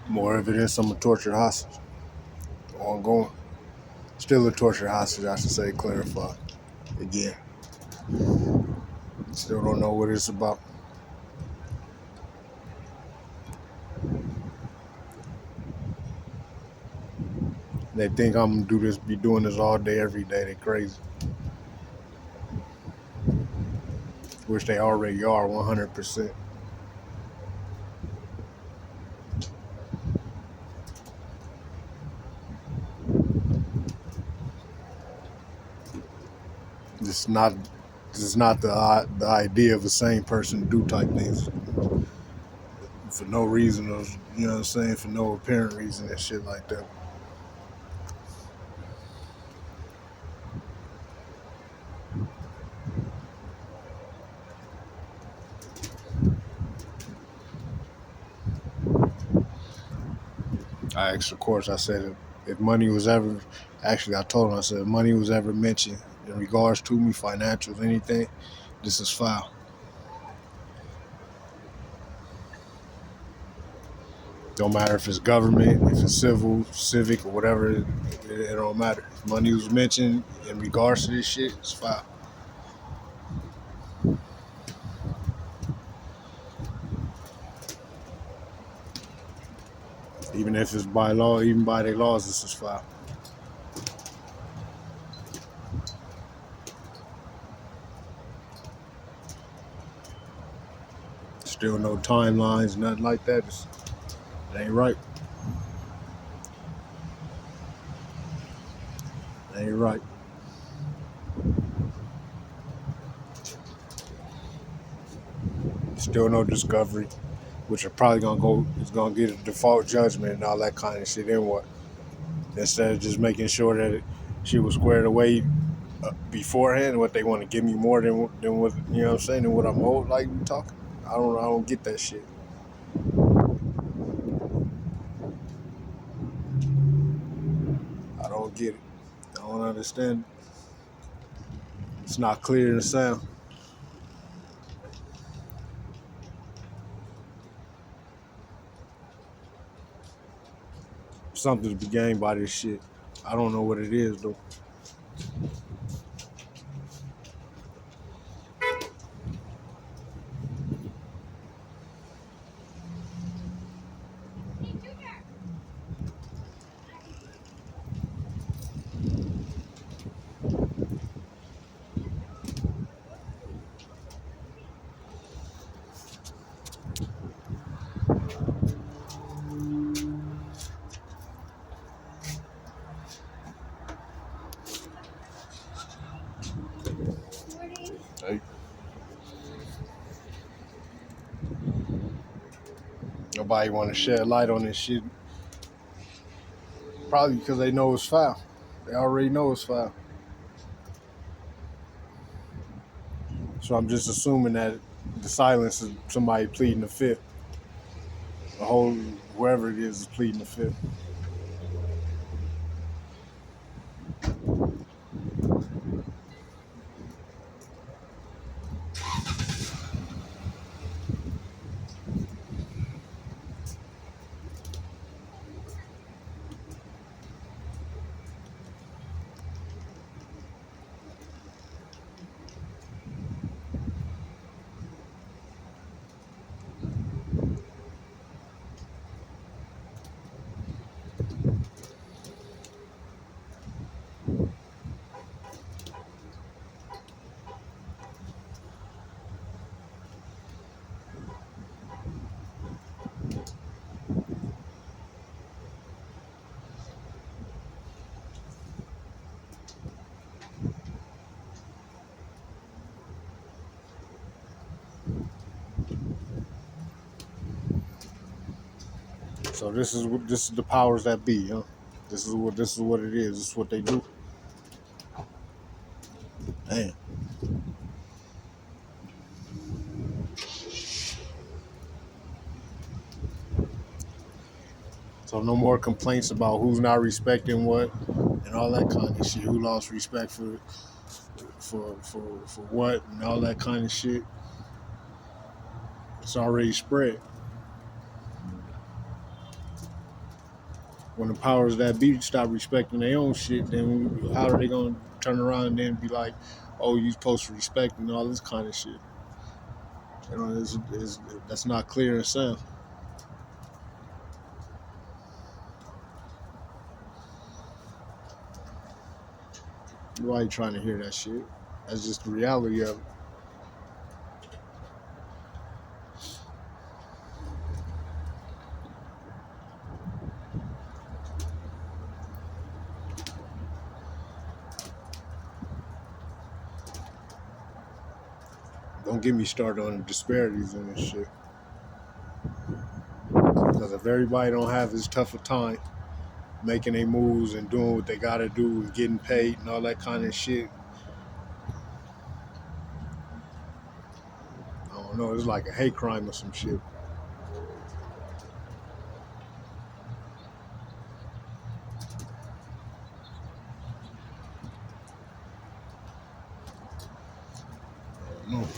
More evidence I'm a tortured hostage. Ongoing. Still a tortured hostage, I should say, clarify. Again. Still don't know what it's about. They think I'm gonna be doing this all day, every day. They crazy. Which they already are, 100%. This is not. This is not the idea of the same person do type things for no reason, or you know what I'm saying, for no apparent reason and shit like that. I asked, of course, I said if money was ever, actually, I told him, I said, if money was ever mentioned in regards to me, financials, anything, this is foul. Don't matter if it's government, if it's civil, civic, or whatever, it don't matter. If money was mentioned in regards to this shit, it's foul. Even if it's by law, even by their laws, this is foul. Still no timelines, nothing like that. It ain't right. It ain't right. Still no discovery, which are probably it's gonna get a default judgment and all that kind of shit. Then what? Instead of just making sure that she was squared away beforehand, what they want to give me more than what you know what I'm saying, than what I'm owed. Like we talking, I don't get that shit. I don't get it. I don't understand. It's not clear in the sound. Something to be gained by this shit. I don't know what it is though. Hey, nobody want to shed light on this shit. Probably because they know it's foul. They already know it's foul. So I'm just assuming that the silence is somebody pleading the fifth. The whole whoever it is pleading the fifth. So this is the powers that be, huh? This is what it is. This is what they do. Damn. So no more complaints about who's not respecting what and all that kind of shit. Who lost respect for what and all that kind of shit. It's already spread. when the powers that be stop respecting their own shit, then how are they gonna turn around and then be like, "Oh, you supposed to respect" and all this kind of shit? You know, that's not clear and sound. Why you trying to hear that shit? That's just the reality of it. Don't get me started on the disparities in this shit. Because if everybody don't have as tough a time making their moves and doing what they gotta do and getting paid and all that kind of shit, I don't know. It's like a hate crime or some shit. I don't know.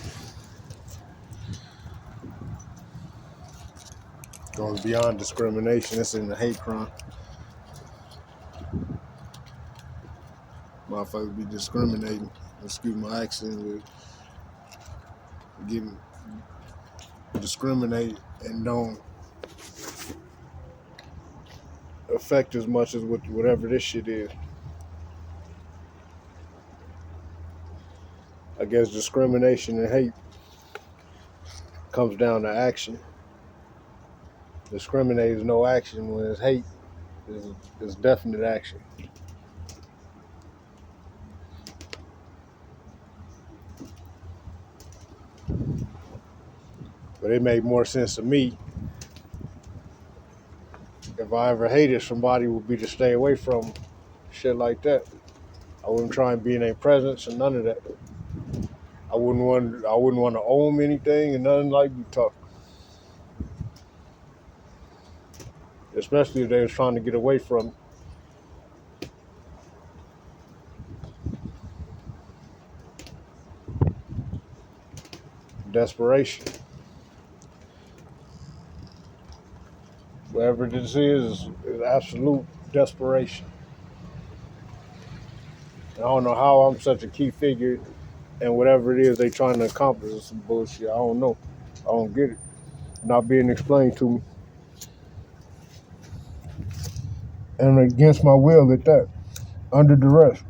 Goes beyond discrimination. It's in the hate crime. Motherfuckers be discriminating. Excuse my accent. With getting discriminate and don't affect as much as whatever this shit is. I guess discrimination and hate comes down to action. Discriminate is no action, when it's hate is definite action. But it made more sense to me if I ever hated somebody would be to stay away from shit like that. I wouldn't try and be in their presence and none of that. I wouldn't want to owe them anything and nothing like you talk. Especially if they was trying to get away from desperation. Whatever this is absolute desperation. I don't know how I'm such a key figure and whatever it is they trying to accomplish is some bullshit. I don't know. I don't get it. Not being explained to me. And against my will at that. Under duress.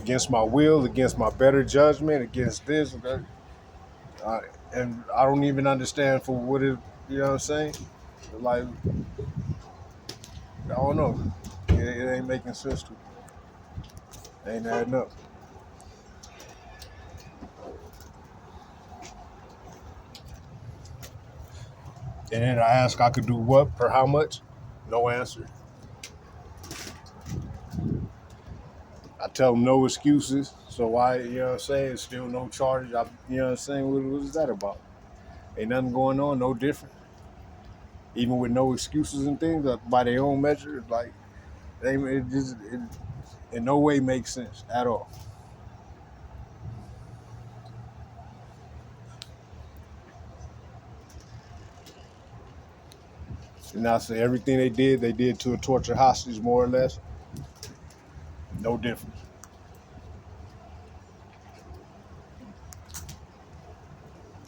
Against my will, against my better judgment, against this. Uh, and I don't even understand for what it, you know what I'm saying? Like, I don't know. It ain't making sense to me. Ain't adding up. And then I ask I could do what for how much? No answer. I tell them no excuses. So why, you know what I'm saying? Still no charges. You know what I'm saying? What is that about? Ain't nothing going on, no different. Even with no excuses and things, by their own measure, like, it in no way makes sense at all. And I say everything they did to a tortured hostage, more or less. No difference.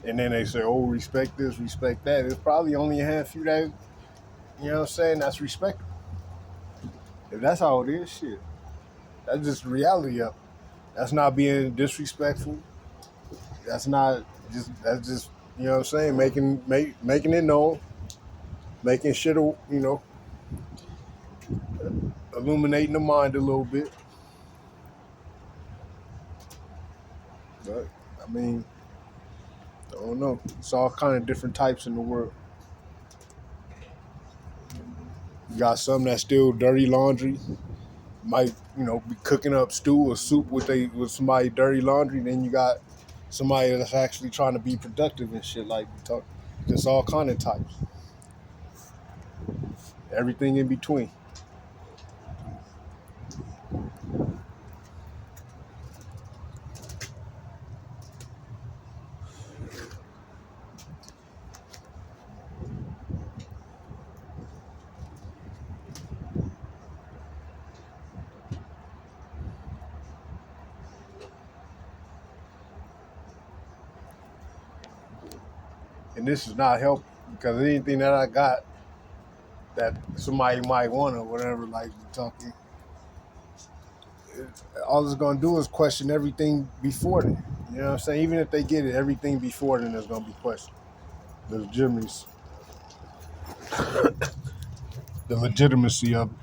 And then they say, oh, respect this, respect that. It's probably only a handful that, you know what I'm saying, that's respectable. If that's how it is, shit. That's just reality of it. That's not being disrespectful. That's just, you know what I'm saying, making it known, making shit, you know, illuminating the mind a little bit. But I mean, I don't know. It's all kind of different types in the world. You got some that still dirty laundry, might, you know, be cooking up stew or soup with somebody dirty laundry. Then you got somebody that's actually trying to be productive and shit like we talk. Just all kind of types. Everything in between. And this is not helping because anything that I got that somebody might want or whatever, like you talking, all it's gonna do is question everything before then. You know what I'm saying? Even if they get it, everything before then is gonna be questioned. The legitimacy, the legitimacy of it.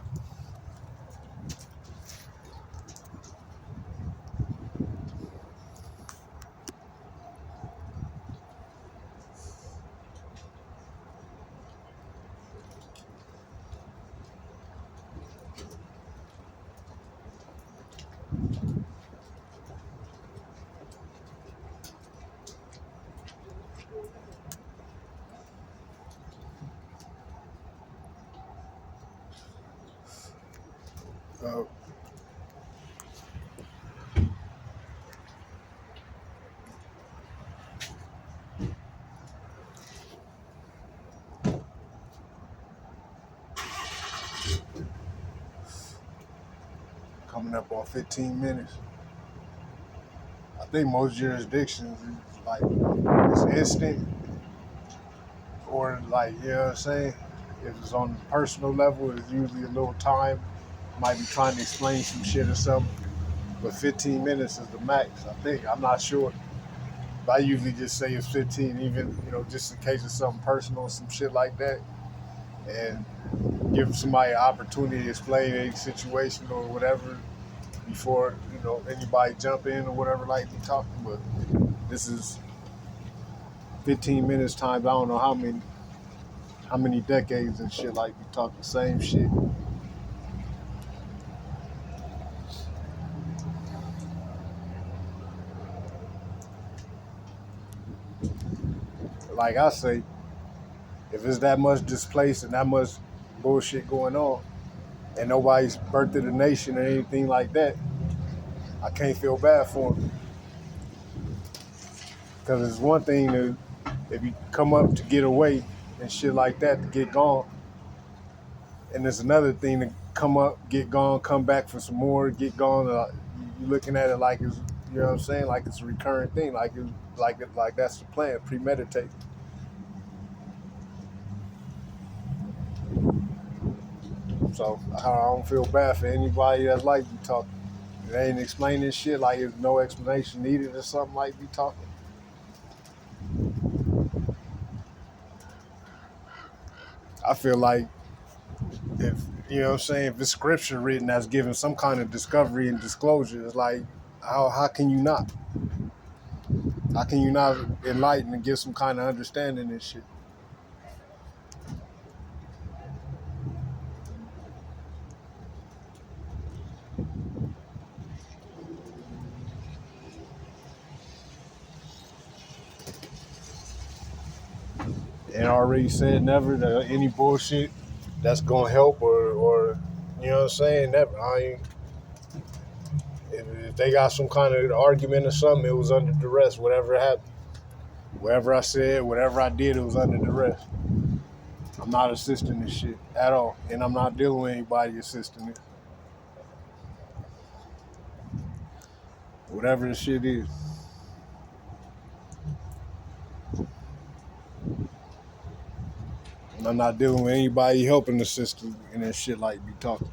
Uh, Coming up on 15 minutes. I think most jurisdictions is like it's instant or like, you know what I'm saying? If it's on the personal level, it's usually a little time. Might be trying to explain some shit or something. But 15 minutes is the max, I think. I'm not sure. But I usually just say it's 15, even, just in case it's something personal, some shit like that. And give somebody an opportunity to explain any situation or whatever before, anybody jump in or whatever like be talking. But this is 15 minutes times I don't know how many decades and shit like be talking the same shit. Like I say, if it's that much displaced and that much bullshit going on and nobody's birthed a nation or anything like that, I can't feel bad for them. Because it's one thing to, if you come up to get away and shit like that, to get gone. And it's another thing to come up, get gone, come back for some more, get gone. You're looking at it like it's, you know what I'm saying? Like it's a recurrent thing, like that's the plan, premeditated. So I don't feel bad for anybody that's like you talking. They ain't explaining shit like there's no explanation needed or something like you talking. I feel like if, you know what I'm saying, if it's scripture written that's giving some kind of discovery and disclosure, it's like, how can you not? How can you not enlighten and give some kind of understanding and shit? And already said never to any bullshit that's gonna help or you know what I'm saying, never. If they got some kind of argument or something, it was under duress. Whatever happened, whatever I said, whatever I did, it was under duress. I'm not assisting this shit at all, and I'm not dealing with anybody assisting it. Whatever the shit is. And I'm not dealing with anybody helping the system and that shit like be talking.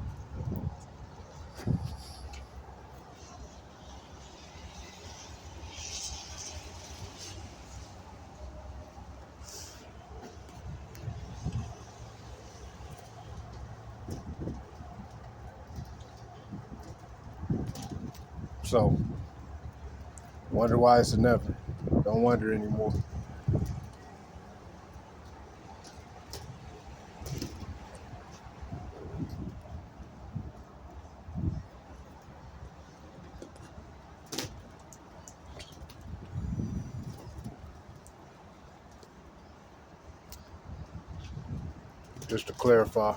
So, wonder why it's a never. Don't wonder anymore. Just to clarify.